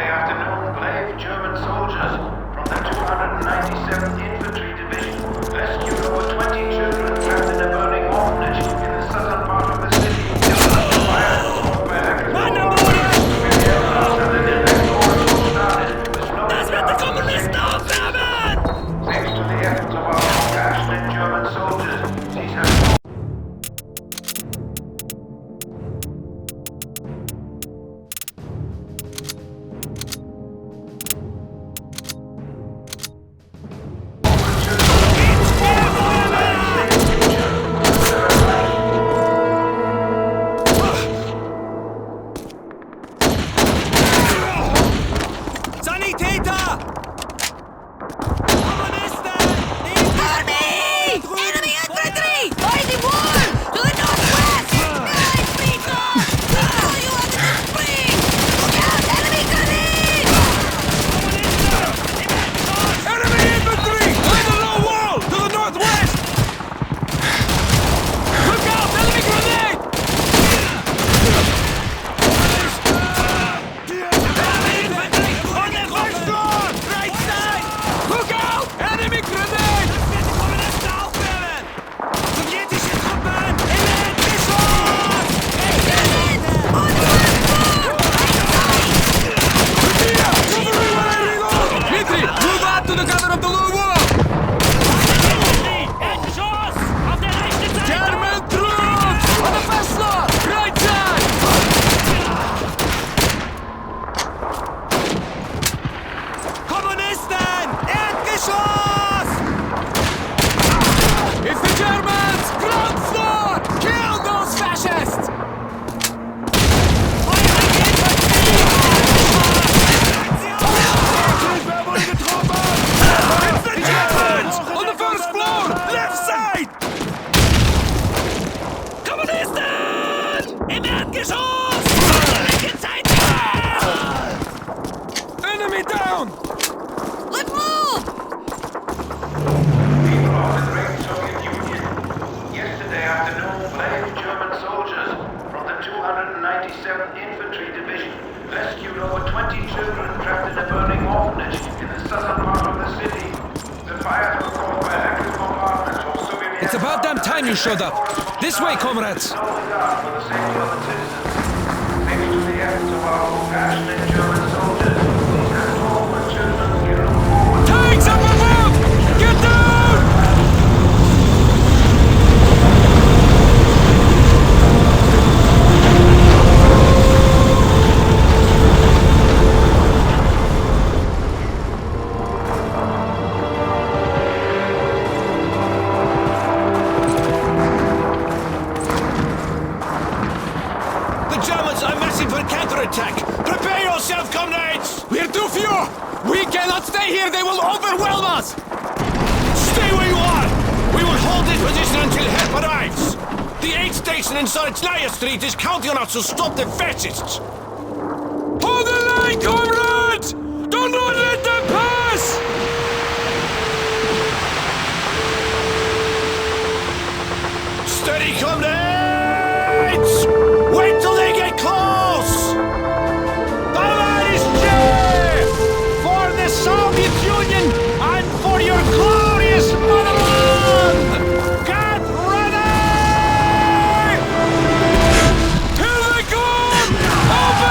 afternoon, brave German soldiers from the 297th Infantry Division rescued over 20 children trapped in a burning orphanage in the southern part of the city. Fire was caused by accidental civilians after the direct orders were started. Das wird die Kommunisten aufwärmen! Thanks to the efforts of our compassionate German soldiers, these have Enemy down! Let's move! People of the great Soviet Union. Yesterday afternoon, brave German soldiers from the 297th Infantry Division rescued over 20 children trapped in a burning orphanage in the southern part of the city. The fires were caused by active bombardments or civilian... It's about damn time you showed up. This way, comrades! No regard for the safety of the citizens. Thanks to the efforts of our compassionate German soldiers, these have orphan children here on forward. Tanks up above! Get down! The Germans are massing for counterattack! Prepare yourself, comrades! We're too few! We cannot stay here! They will overwhelm us! Stay where you are! We will hold this position until help arrives! The aid station in Sorochnaya Street is counting on us to stop the fascists! Hold the line, comrades! Do not let them pass! Steady, comrades! Wait till they get close! Товарищи! For the Soviet Union and for your glorious motherland! Get ready! To the gun! Open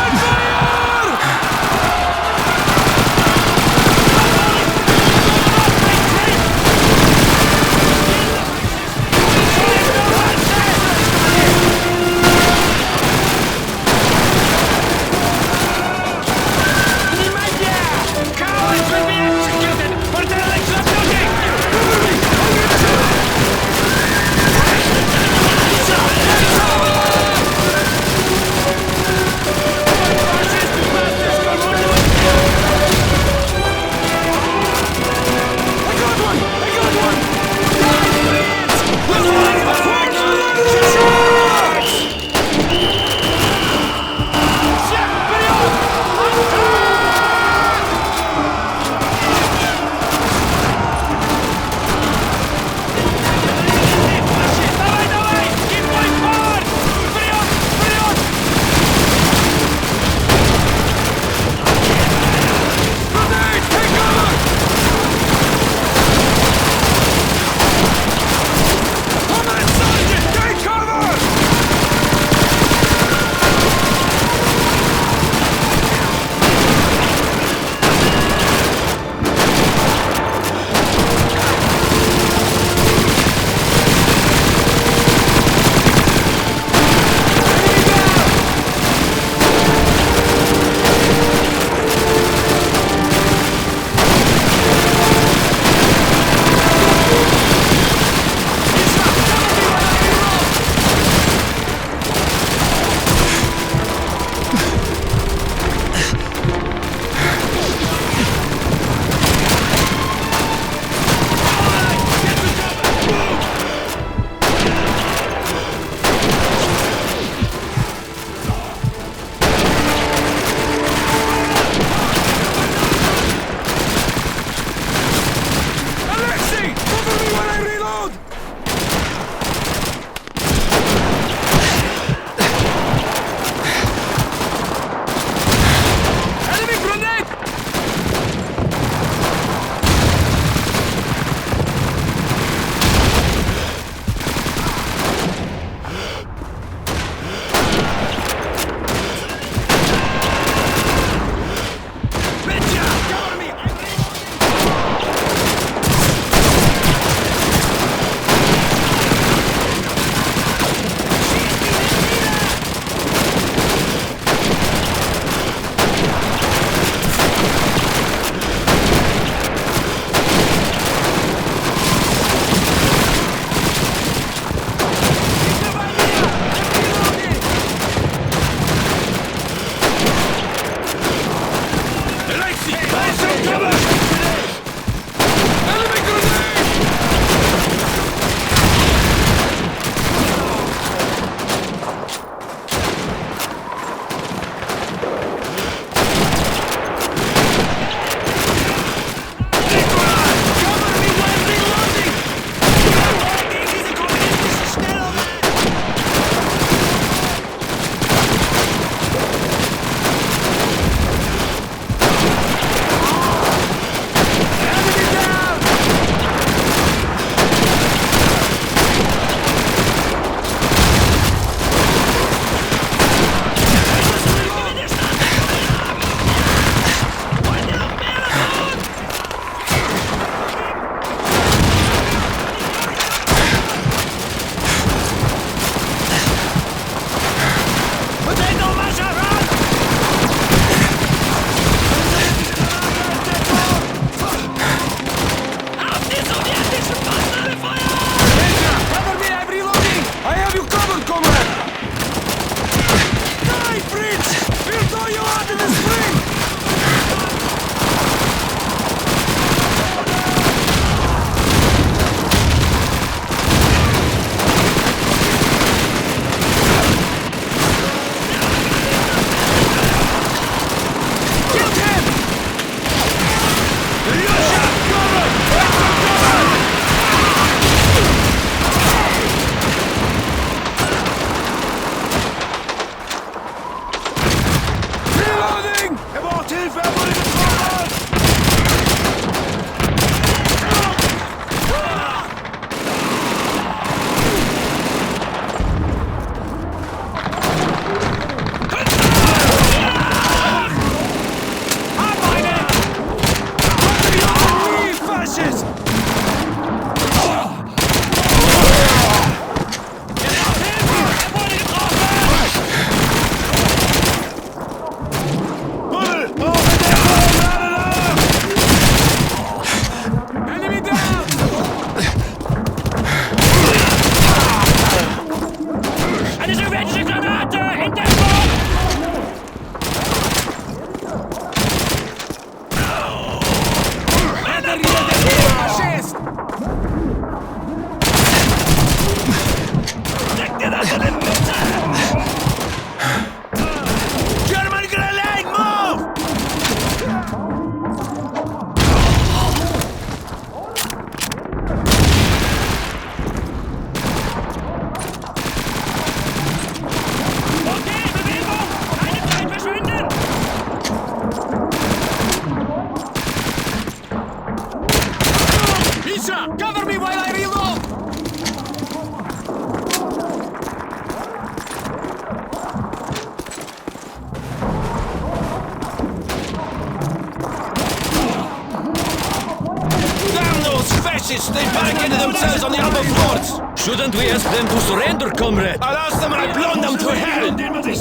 fascists! They barricaded themselves on the upper floors! Shouldn't we ask them to surrender, comrade? I'll ask them and I blow them to hell!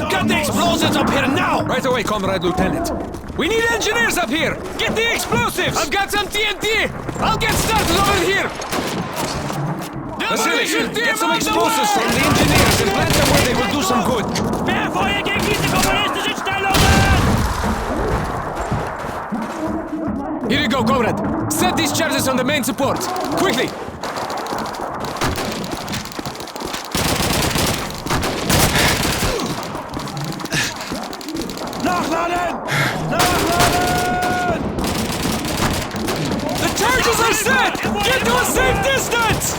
Get the explosives up here now! Right away, Comrade Lieutenant. We need engineers up here! Get the explosives! I've got some TNT! I'll get started over here! Demolition! Get some explosives from the engineers and plant them where they will do some good! Mehr Feuer gegen diese kommunistischen Stellungen! Here you go, Comrade. Set these charges on the main supports. Quickly! Nachladen! Nachladen! The charges are set! Get to a safe distance!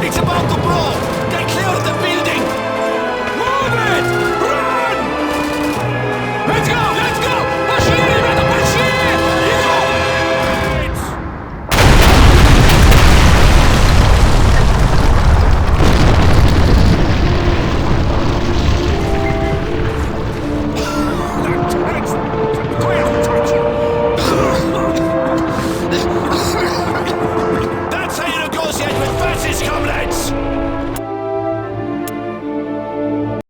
It's about to blow!